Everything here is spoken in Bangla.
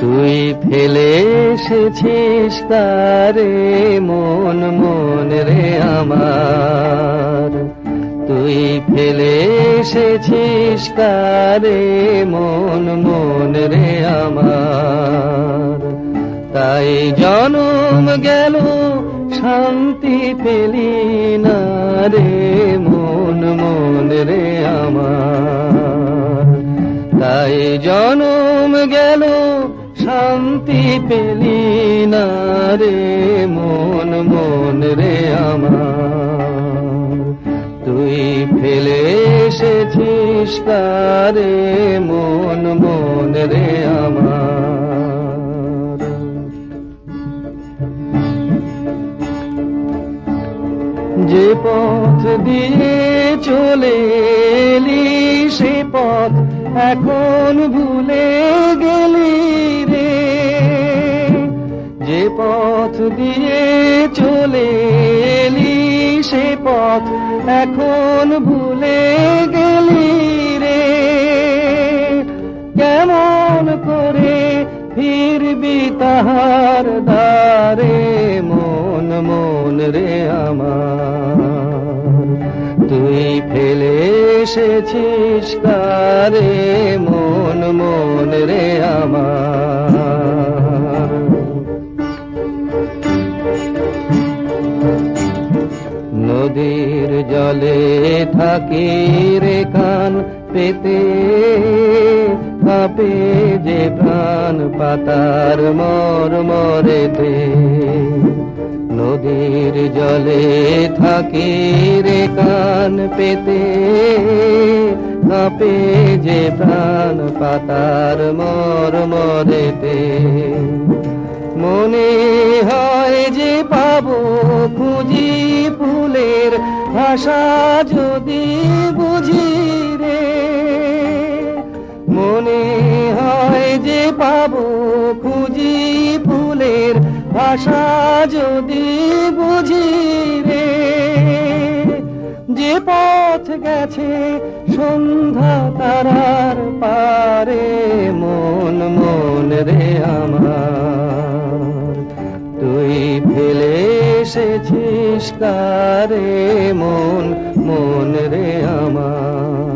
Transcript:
তুই ফেলে এসেছিস তারে মন মন রে আমার, তুই ফেলে এসেছিস তারে মন মন রে আমার। তাই জনম গেল শান্তি পেলি না রে মন মন রে আমার। তাই জনম গেল শান্তি পেলি না রে মন মন রে আমার। তুই ফেলে এসেছিস তারে মন মন রে আমার। যে পথ দিয়ে চলে এলি সে পথ এখন ভুলে গেলি রে। যে পথ দিয়ে চলে এলি সে পথ এখন ভুলে গেলি রে। কেমন করে ফিরবি তাহার দ্বারে মন মন রে আমার। তুই ফেলে এসেছিস তারে মন মন রে আমার। নদীর জলে থাকি রে কান পেতে, কাঁপে যে প্রাণ পাতার মর মরেতে। নদীর জলে থাকি রে কান পেতে, কাঁপে যে প্রাণ পাতার মর মরেতে। মনে হয় যে পাবো খুঁজি ফুলের ভাষা যদি বুঝি রে। মনে হয় যে পাবো খুঁজি ফুলের ভাষা যদি বুঝি রে। যে পথ গেছে সন্ধ্যা তারার পারে মন মন রে আমার। তুই ফেলে এসেছিস তারে মন মন রে আমার।